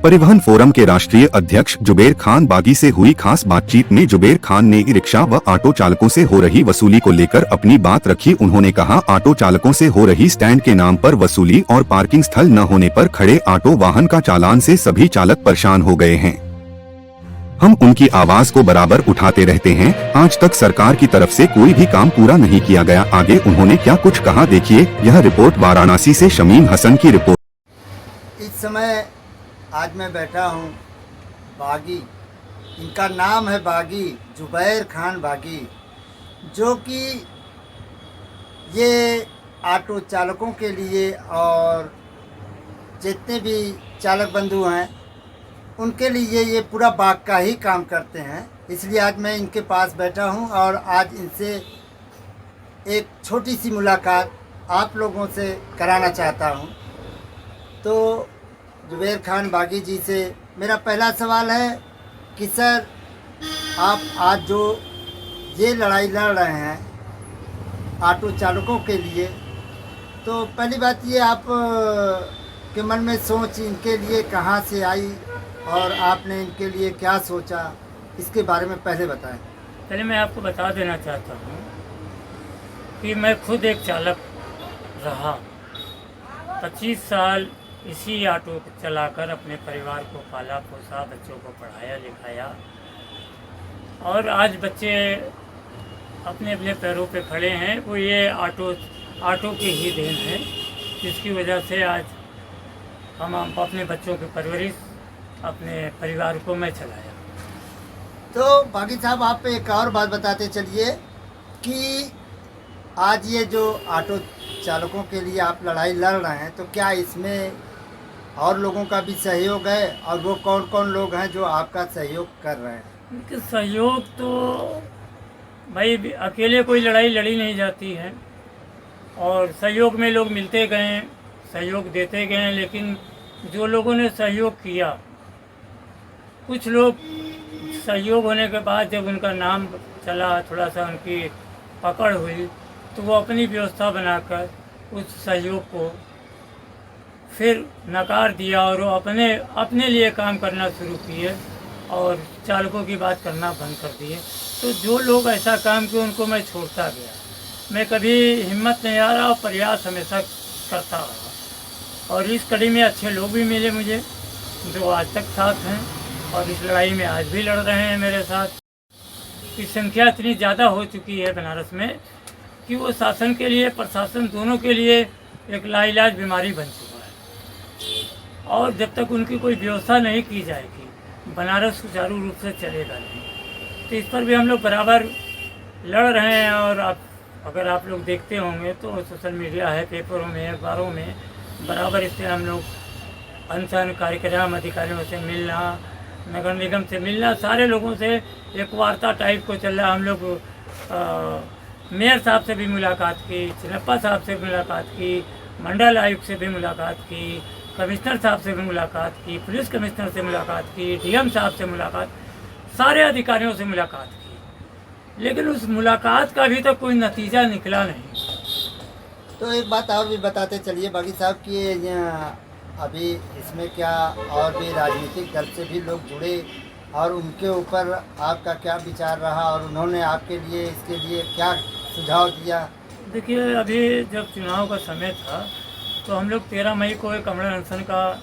परिवहन फोरम के राष्ट्रीय अध्यक्ष जुबेर खान बागी से हुई खास बातचीत में जुबेर खान ने रिक्शा व ऑटो चालकों से हो रही वसूली को लेकर अपनी बात रखी। उन्होंने कहा, ऑटो चालकों से हो रही स्टैंड के नाम पर वसूली और पार्किंग स्थल न होने पर खड़े ऑटो वाहन का चालान से सभी चालक परेशान हो गए हैं। हम उनकी आवाज को बराबर उठाते रहते हैं। आज तक सरकार की तरफ से कोई भी काम पूरा नहीं किया गया। आगे उन्होंने क्या कुछ कहा, देखिए यह रिपोर्ट वाराणसी से शमीम हसन की रिपोर्ट। इस समय आज मैं बैठा हूँ बागी, इनका नाम है बागी, जुबैर खान बागी, जो कि ये ऑटो चालकों के लिए और जितने भी चालक बंधु हैं उनके लिए ये पूरा बाग का ही काम करते हैं। इसलिए आज मैं इनके पास बैठा हूँ और आज इनसे एक छोटी सी मुलाकात आप लोगों से कराना चाहता हूँ। तो जुबैर खान बागी जी से मेरा पहला सवाल है कि सर, आप आज जो ये लड़ाई लड़ रहे हैं ऑटो चालकों के लिए, तो पहली बात ये आप के मन में सोच इनके लिए कहाँ से आई और आपने इनके लिए क्या सोचा, इसके बारे में पहले बताएं। पहले मैं आपको बता देना चाहता हूँ कि मैं खुद एक चालक रहा। 25 साल इसी ऑटो को चलाकर अपने परिवार को पाला पोसा, बच्चों को पढ़ाया लिखाया, और आज बच्चे अपने अपने पैरों पे खड़े हैं। वो ये ऑटो की ही देन है, जिसकी वजह से आज हम अपने बच्चों की परवरिश, अपने परिवार को मैं चलाया। तो बागी साहब, आप एक और बात बताते चलिए कि आज ये जो ऑटो चालकों के लिए आप लड़ाई लड़ रहे हैं, तो क्या इसमें और लोगों का भी सहयोग है, और वो कौन कौन लोग हैं जो आपका सहयोग कर रहे हैं? उनके सहयोग तो भाई अकेले कोई लड़ाई लड़ी नहीं जाती है, और सहयोग में लोग मिलते गए, सहयोग देते गए। लेकिन जो लोगों ने सहयोग किया, कुछ लोग सहयोग होने के बाद जब उनका नाम चला, थोड़ा सा उनकी पकड़ हुई, तो वो अपनी व्यवस्था बनाकर उस सहयोग को फिर नकार दिया और वो अपने लिए काम करना शुरू किए और चालकों की बात करना बंद कर दिए। तो जो लोग ऐसा काम किए उनको मैं छोड़ता गया। मैं कभी हिम्मत नहीं आ रहा और प्रयास हमेशा करता रहा, और इस कड़ी में अच्छे लोग भी मिले मुझे जो आज तक साथ हैं, और इस लड़ाई में आज भी लड़ रहे हैं मेरे साथ। की संख्या इतनी ज़्यादा हो चुकी है बनारस में कि वो शासन के लिए, प्रशासन दोनों के लिए एक लाइलाज बीमारी बन चुका है, और जब तक उनकी कोई व्यवस्था नहीं की जाएगी बनारस सुचारू रूप से चलेगा नहीं। तो इस पर भी हम लोग बराबर लड़ रहे हैं। और अगर आप लोग देखते होंगे तो सोशल मीडिया है, पेपरों में, अखबारों में बराबर इससे हम लोग अनशन कार्यक्रम, अधिकारियों से मिलना, नगर निगम से मिलना, सारे लोगों से एक वार्ता टाइप को चल रहा। हम लोग मेयर साहब से भी मुलाकात की, चिनप्पा साहब से मुलाकात की, मंडल आयुक्त से भी मुलाकात की, कमिश्नर साहब से भी मुलाकात की, पुलिस कमिश्नर से मुलाकात की, डीएम साहब से मुलाकात, सारे अधिकारियों से मुलाकात की, लेकिन उस मुलाकात का अभी तक कोई नतीजा निकला नहीं। तो एक बात और भी बताते चलिए बागी साहब कि अभी इसमें क्या और भी राजनीतिक दल से भी लोग जुड़े, और उनके ऊपर आपका क्या विचार रहा, और उन्होंने आपके लिए इसके लिए क्या सुझाव दिया? देखिए, अभी जब चुनाव का समय था तो हम लोग 13 मई को एक अमरण अनशन का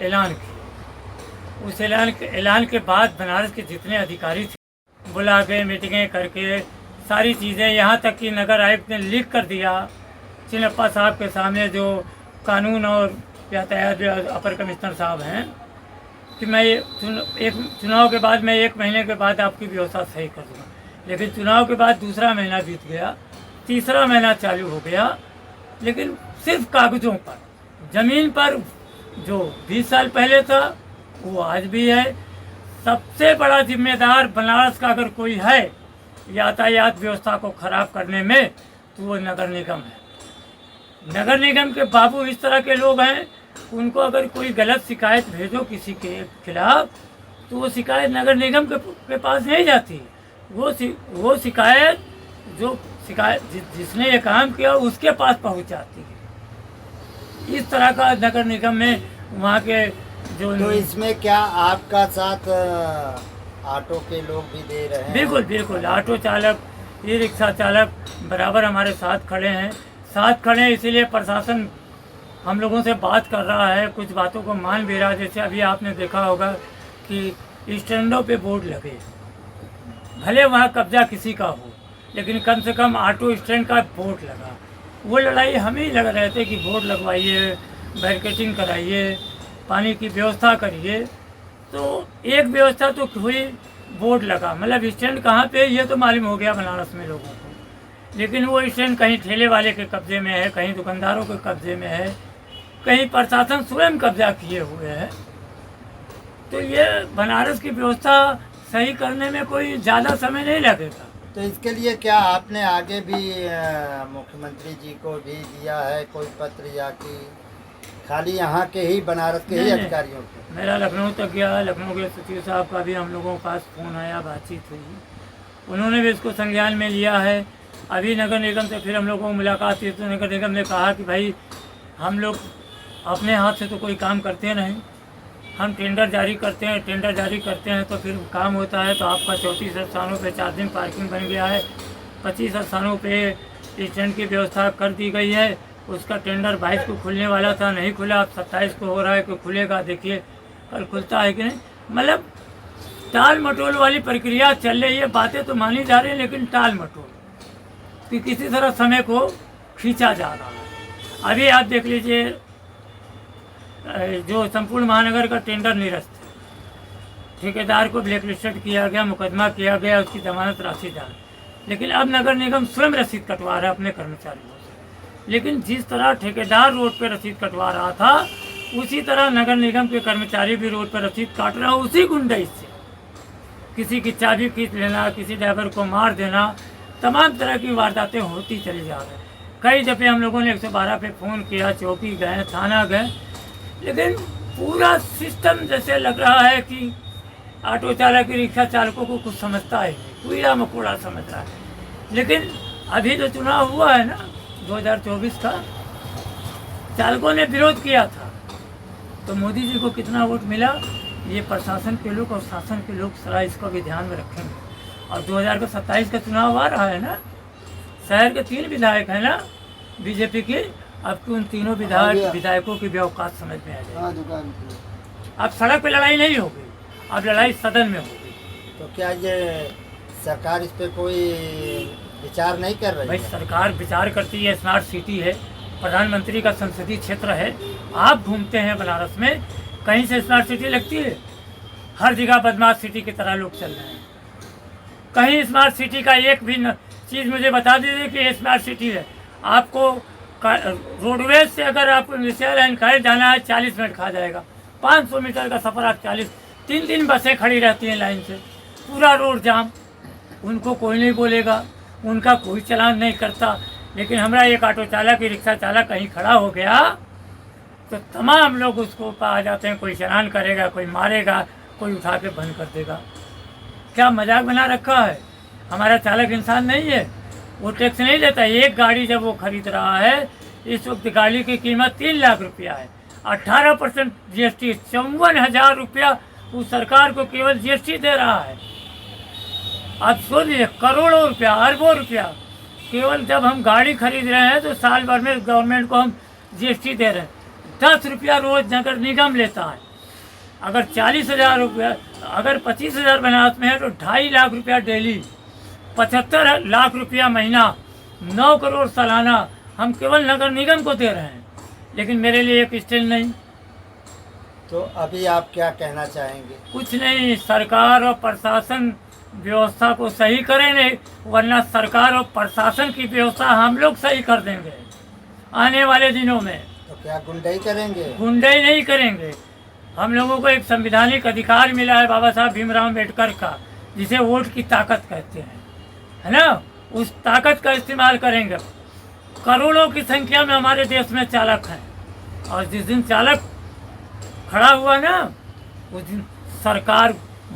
ऐलान किया। उस ऐलान के बाद बनारस के जितने अधिकारी थे बुला के मीटिंगें करके सारी चीज़ें, यहाँ तक कि नगर आयुक्त ने लिख कर दिया चिनप्पा साहब के सामने, जो कानून और यातायात अपर कमिश्नर साहब हैं, कि मैं एक चुनाव के बाद मैं 1 महीने के बाद आपकी व्यवस्था सही कर दूँगा। लेकिन चुनाव के बाद दूसरा महीना बीत गया, तीसरा महीना चालू हो गया, लेकिन सिर्फ कागज़ों पर, ज़मीन पर जो 20 साल पहले था वो आज भी है। सबसे बड़ा जिम्मेदार बनारस का अगर कोई है यातायात व्यवस्था को ख़राब करने में, तो वो नगर निगम है। नगर निगम के बाबू इस तरह के लोग हैं, उनको अगर कोई गलत शिकायत भेजो किसी के खिलाफ, तो वो शिकायत नगर निगम के पास नहीं जाती। वो शिकायत जिसने ये काम किया उसके पास पहुंच जाती है। इस तरह का नगर निगम में वहाँ के जो तो इसमें क्या आपका साथ ऑटो के लोग भी दे रहे हैं? बिल्कुल बिल्कुल, ऑटो चालक, ई रिक्शा चालक बराबर हमारे साथ खड़े हैं। साथ खड़े हैं इसीलिए प्रशासन हम लोगों से बात कर रहा है, कुछ बातों को मान भी रहा है। जैसे अभी आपने देखा होगा कि स्टैंडों पे बोर्ड लगे, भले वहाँ कब्जा किसी का हो, लेकिन कम से कम ऑटो स्टैंड का बोर्ड लगा। वो लड़ाई हम ही लग रहे थे कि बोर्ड लगवाइए, बैरिकेटिंग कराइए, पानी की व्यवस्था करिए। तो एक व्यवस्था तो हुई, बोर्ड लगा, मतलब स्टैंड कहाँ पे ये तो मालूम हो गया बनारस में लोगों को, लेकिन वो स्टैंड कहीं ठेले वाले के कब्जे में है, कहीं दुकानदारों के कब्जे में है, कहीं प्रशासन स्वयं कब्जा किए हुए है। तो ये बनारस की व्यवस्था सही करने में कोई ज़्यादा समय नहीं लगेगा। तो इसके लिए क्या आपने आगे भी मुख्यमंत्री जी को भी दिया है कोई पत्र, या कि खाली यहाँ के ही बनारस के ही नहीं, अधिकारियों को? मेरा लखनऊ तक गया, लखनऊ के सचिव साहब का भी हम लोगों के पास फ़ोन आया, बातचीत हुई, उन्होंने भी इसको संज्ञान में लिया है। अभी नगर निगम से फिर हम लोगों को मुलाकात हुई तो नगर निगम ने कहा कि भाई हम लोग अपने हाथ से तो कोई काम करते नहीं, हम टेंडर जारी करते हैं, टेंडर जारी करते हैं तो फिर काम होता है। तो आपका 34 स्थानों पे 4 दिन पार्किंग बन गया है, 25 स्थानों पे स्टैंड की व्यवस्था कर दी गई है। उसका टेंडर 22 को खुलने वाला था, नहीं खुला, अब 27 को हो रहा है कि खुलेगा, देखिए कल खुलता है कि नहीं। मतलब टाल मटोल वाली प्रक्रिया चल रही है। बातें तो मानी जा रही है, लेकिन टाल मटोल कि किसी तरह समय को खींचा जा रहा है। अभी आप देख लीजिए, जो संपूर्ण महानगर का टेंडर निरस्त है, ठेकेदार को ब्लैक लिस्टेड किया गया, मुकदमा किया गया, उसकी जमानत राशि डाल, लेकिन अब नगर निगम स्वयं रसीद कटवा रहा है अपने कर्मचारियों से। लेकिन जिस तरह ठेकेदार रोड पे रसीद कटवा रहा था, उसी तरह नगर निगम के कर्मचारी भी रोड पर रसीद काट रहा है, उसी गुंडाई से। किसी की चाबी खींच लेना, किसी ड्राइवर को मार देना, तमाम तरह की वारदातें होती चली जा रही हैं। कई दफ़े हम लोगों ने 112 पे फ़ोन किया, चौकी गए, थाना गए, लेकिन पूरा सिस्टम जैसे लग रहा है कि ऑटो चालक, रिक्शा चालकों को कुछ समझता है, कीड़ा मकोड़ा समझ रहा है। लेकिन अभी जो चुनाव हुआ है ना 2024 का, चालकों ने विरोध किया था, तो मोदी जी को कितना वोट मिला, ये प्रशासन के लोग और शासन के लोग सरा इसको भी ध्यान में रखेंगे। और 2027 का चुनाव आ रहा है ना, शहर के 3 विधायक हैं ना बीजेपी के, अब कि उन तीनों विधायकों की भी औकात समझ में आ जाएगी। अब सड़क पे लड़ाई नहीं होगी, अब लड़ाई सदन में होगी। तो क्या ये सरकार इस पे कोई विचार नहीं कर रही भाई है? सरकार विचार करती है, स्मार्ट सिटी है, प्रधानमंत्री का संसदीय क्षेत्र है। आप घूमते हैं बनारस में, कहीं से स्मार्ट सिटी लगती है? हर जगह बदमाश सिटी की तरह लोग चल रहे हैं। कहीं स्मार्ट सिटी का एक भी चीज़ मुझे बता दीजिए कि ये स्मार्ट सिटी है। आपको रोडवेज से अगर आपको इंडस्ट्रियल लाइन कहे जाना है 40 मिनट खा जाएगा। 500 मीटर का सफ़र आप 3 बसें खड़ी रहती हैं लाइन से, पूरा रोड जाम। उनको कोई नहीं बोलेगा, उनका कोई चलान नहीं करता। लेकिन हमारा एक ऑटो चालक, रिक्शा चालक कहीं खड़ा हो गया तो तमाम लोग उसको आ जाते हैं, कोई चलान करेगा, कोई मारेगा, कोई उठा के बंद कर देगा। क्या मजाक बना रखा है? हमारा चालक इंसान नहीं है, वो टैक्स नहीं देता। एक गाड़ी जब वो खरीद रहा है, इस वक्त गाड़ी की कीमत 3 लाख रुपया है, 18% GST, 54,000 रुपया वो सरकार को केवल GST दे रहा है। आप सोचिए, करोड़ों रुपया, अरबों रुपया केवल जब हम गाड़ी खरीद रहे हैं तो साल भर में गवर्नमेंट को हम GST दे रहे हैं। 10 रुपया रोज नगर निगम लेता है। अगर 40,000 रुपया, अगर 25,000 बनारस में है तो 2.5 लाख रुपया डेली, 75 लाख रुपया महीना, 9 करोड़ सालाना हम केवल नगर निगम को दे रहे हैं। लेकिन मेरे लिए एक स्टैंड नहीं। तो अभी आप क्या कहना चाहेंगे? कुछ नहीं, सरकार और प्रशासन व्यवस्था को सही करें, नहीं वरना सरकार और प्रशासन की व्यवस्था हम लोग सही कर देंगे आने वाले दिनों में। तो क्या गुंडाई करेंगे? गुंडाई नहीं करेंगे। हम लोगों को एक संवैधानिक अधिकार मिला है बाबा साहब भीमराव अम्बेडकर का, जिसे वोट की ताकत कहते हैं, है ना। उस ताकत का इस्तेमाल करेंगे। करोड़ों की संख्या में हमारे देश में चालक हैं, और जिस दिन चालक खड़ा हुआ ना, उस दिन सरकार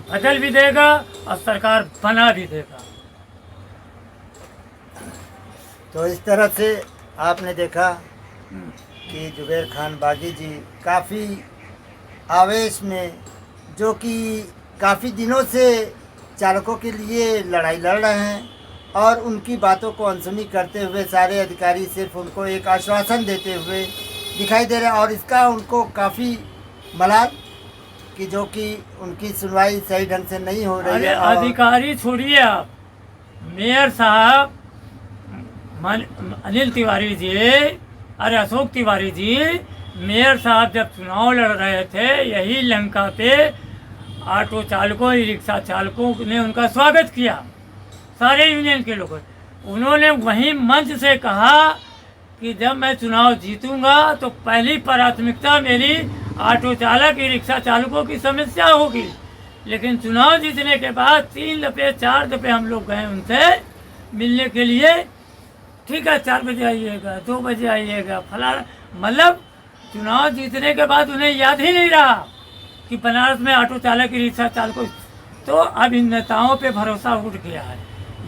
बदल भी देगा और सरकार बना भी देगा। तो इस तरह से आपने देखा कि जुबैर खान बागी जी काफ़ी आवेश में, जो कि काफ़ी दिनों से चालकों के लिए लड़ाई लड़ रहे हैं और उनकी बातों को अनसुनी करते हुए सारे अधिकारी सिर्फ उनको एक आश्वासन देते हुए दिखाई दे रहे हैं। और इसका उनको काफ़ी मलाल कि जो कि उनकी सुनवाई सही ढंग से नहीं हो रही अरे है। और अधिकारी छोड़िए आप, मेयर साहब अनिल तिवारी जी, अरे अशोक तिवारी जी, मेयर साहब जब चुनाव लड़ रहे थे यही लंका पे ऑटो चालकों ई रिक्शा चालकों ने उनका स्वागत किया, सारे यूनियन के लोगों। उन्होंने वहीं मंच से कहा कि जब मैं चुनाव जीतूंगा तो पहली प्राथमिकता मेरी ऑटो चालक ई रिक्शा चालकों की समस्या होगी। लेकिन चुनाव जीतने के बाद 3 दफ़े 4 दफ़े हम लोग गए उनसे मिलने के लिए, ठीक है 4 बजे आइएगा, 2 बजे आइएगा, फलाना, मतलब चुनाव जीतने के बाद उन्हें याद ही नहीं रहा कि बनारस में ऑटो चालक की रिक्शा चालकों। तो अब इन नेताओं पे भरोसा उठ गया है।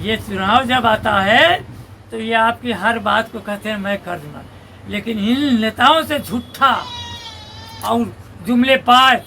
ये चुनाव जब आता है तो ये आपकी हर बात को कहते हैं मैं कर दूंगा, लेकिन इन नेताओं से झूठा और जुमलेबाज